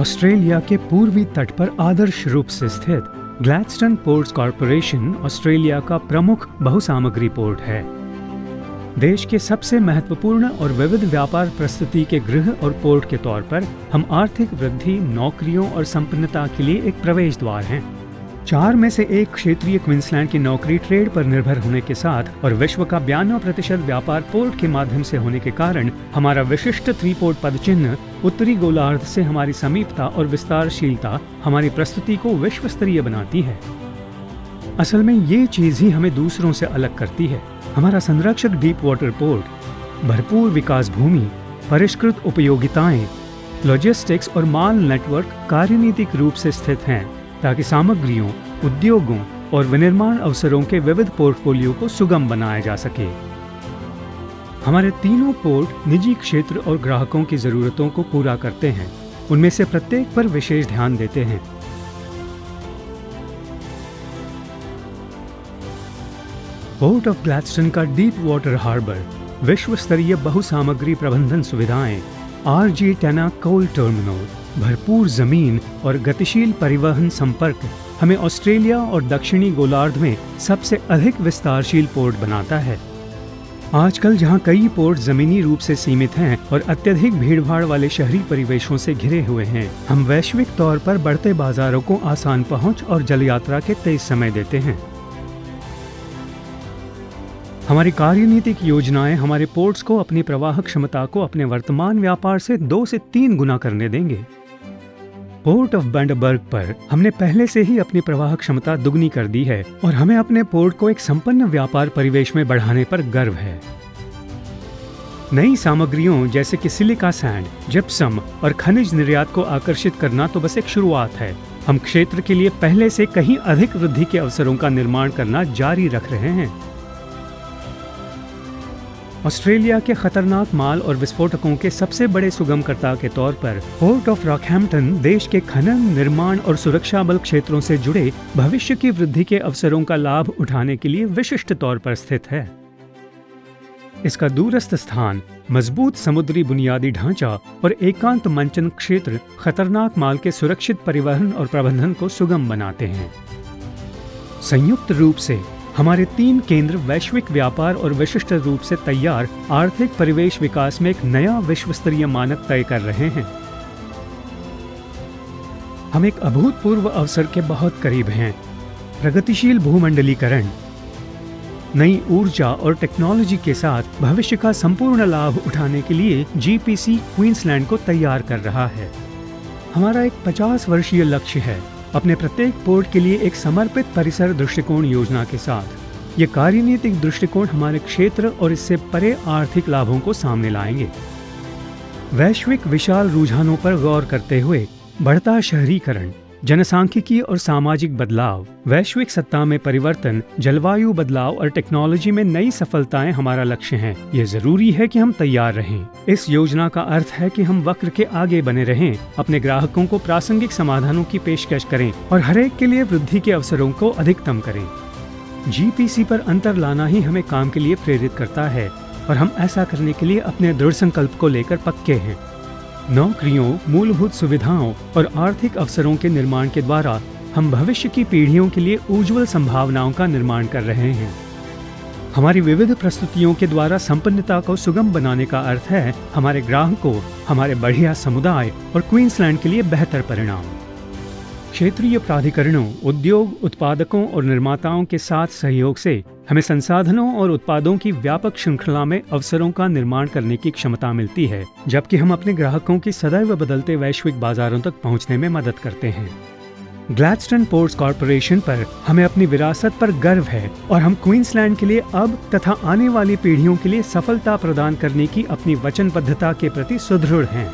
Australia के पूर्वी तट पर आदर्श रूप से स्थित ग्लैडस्टोन पोर्ट्स कॉरपोरेशन ऑस्ट्रेलिया का प्रमुख बहुसामग्री पोर्ट है। देश के सबसे महत्वपूर्ण और विविध व्यापार प्रस्तुति के गृह और पोर्ट के तौर पर हम आर्थिक वृद्धि, नौकरियों और संपन्नता के लिए एक प्रवेश द्वार हैं। 4 में से 1 क्षेत्रीय क्वींसलैंड की नौकरी ट्रेड पर निर्भर होने के साथ और विश्व का 92% व्यापार पोर्ट के माध्यम से होने के कारण हमारा विशिष्ट 3 पोर्ट पद चिन्ह उत्तरी गोलार्ध से हमारी समीपता और विस्तारशीलता हमारी प्रस्तुति को विश्व स्तरीय बनाती है। असल में ये चीज ही हमें दूसरों से अलग करती है। हमारा संरक्षक डीप वाटर पोर्ट, भरपूर विकास भूमि, परिष्कृत उपयोगिताएं, लॉजिस्टिक्स और माल नेटवर्क कार्यनीतिक रूप से स्थित हैं ताकि सामग्रियों, उद्योगों और विनिर्माण अवसरों के विविध पोर्टफोलियो को सुगम बनाया जा सके। हमारे तीनों पोर्ट निजी क्षेत्र और ग्राहकों की जरूरतों को पूरा करते हैं, उनमें से प्रत्येक पर विशेष ध्यान देते हैं। पोर्ट ऑफ ग्लैडस्टोन का डीप वाटर हार्बर, विश्व स्तरीय बहुसामग्री प्रबंधन सुविधाएं, RG Tanna कोल टर्मिनल, भरपूर जमीन और गतिशील परिवहन संपर्क हमें ऑस्ट्रेलिया और दक्षिणी गोलार्ध में सबसे अधिक विस्तारशील पोर्ट बनाता है। आजकल जहां कई पोर्ट जमीनी रूप से सीमित हैं और अत्यधिक भीड़भाड़ वाले शहरी परिवेशों से घिरे हुए हैं, हम वैश्विक तौर पर बढ़ते बाजारों को आसान पहुंच और जल यात्रा के तेज समय देते हैं। हमारी कार्यनीतिक योजनाएं हमारे पोर्ट्स को अपनी प्रवाह क्षमता को अपने वर्तमान व्यापार से 2 से 3 गुना करने देंगे। पोर्ट ऑफ बंडरबर्ग पर हमने पहले से ही अपनी प्रवाह क्षमता दुगनी कर दी है और हमें अपने पोर्ट को एक संपन्न व्यापार परिवेश में बढ़ाने पर गर्व है। नई सामग्रियों जैसे कि सिलिका सैंड, जिप्सम और खनिज निर्यात को आकर्षित करना तो बस एक शुरुआत है। हम क्षेत्र के लिए पहले से कहीं अधिक वृद्धि के अवसरों का निर्माण करना जारी रख रहे हैं। ऑस्ट्रेलिया के खतरनाक माल और विस्फोटकों के सबसे बड़े सुगमकर्ता के तौर पर पोर्ट ऑफ रॉकहैम्पटन देश के खनन, निर्माण और सुरक्षा बल क्षेत्रों से जुड़े भविष्य की वृद्धि के अवसरों का लाभ उठाने के लिए विशिष्ट तौर पर स्थित है। इसका दूरस्थ स्थान, मजबूत समुद्री बुनियादी ढांचा और एकांत मंचन क्षेत्र खतरनाक माल के सुरक्षित परिवहन और प्रबंधन को सुगम बनाते हैं। संयुक्त रूप से हमारे 3 केंद्र वैश्विक व्यापार और विशिष्ट रूप से तैयार आर्थिक परिवेश विकास में एक नया विश्व स्तरीय मानक तय कर रहे हैं। हम एक अभूतपूर्व अवसर के बहुत करीब हैं। प्रगतिशील भूमंडलीकरण, नई ऊर्जा और टेक्नोलॉजी के साथ भविष्य का संपूर्ण लाभ उठाने के लिए GPC क्वींसलैंड को तैयार कर रहा है। हमारा एक 50 वर्षीय लक्ष्य है, अपने प्रत्येक पोर्ट के लिए एक समर्पित परिसर दृष्टिकोण योजना के साथ। ये कार्यनीतिक दृष्टिकोण हमारे क्षेत्र और इससे परे आर्थिक लाभों को सामने लाएंगे। वैश्विक विशाल रुझानों पर गौर करते हुए बढ़ता शहरीकरण, जनसांख्यिकी और सामाजिक बदलाव, वैश्विक सत्ता में परिवर्तन, जलवायु बदलाव और टेक्नोलॉजी में नई सफलताएं हमारा लक्ष्य हैं। ये जरूरी है कि हम तैयार रहें। इस योजना का अर्थ है कि हम वक्र के आगे बने रहें, अपने ग्राहकों को प्रासंगिक समाधानों की पेशकश करें और हर एक के लिए वृद्धि के अवसरों को अधिकतम करें। GPC पर अंतर लाना ही हमें काम के लिए प्रेरित करता है और हम ऐसा करने के लिए अपने दृढ़ संकल्प को लेकर पक्के हैं। नौकरियों, मूलभूत सुविधाओं और आर्थिक अवसरों के निर्माण के द्वारा हम भविष्य की पीढ़ियों के लिए उज्जवल संभावनाओं का निर्माण कर रहे हैं। हमारी विविध प्रस्तुतियों के द्वारा संपन्नता को सुगम बनाने का अर्थ है हमारे ग्राहकों, हमारे बढ़िया समुदाय और क्वींसलैंड के लिए बेहतर परिणाम। क्षेत्रीय प्राधिकरणों, उद्योग उत्पादकों और निर्माताओं के साथ सहयोग से हमें संसाधनों और उत्पादों की व्यापक श्रृंखला में अवसरों का निर्माण करने की क्षमता मिलती है, जबकि हम अपने ग्राहकों की सदैव बदलते वैश्विक बाजारों तक पहुंचने में मदद करते हैं। ग्लैडस्टोन पोर्ट्स कॉरपोरेशन पर हमें अपनी विरासत पर गर्व है और हम क्वींसलैंड के लिए अब तथा आने वाली पीढ़ियों के लिए सफलता प्रदान करने की अपनी वचनबद्धता के प्रति सुदृढ़ हैं।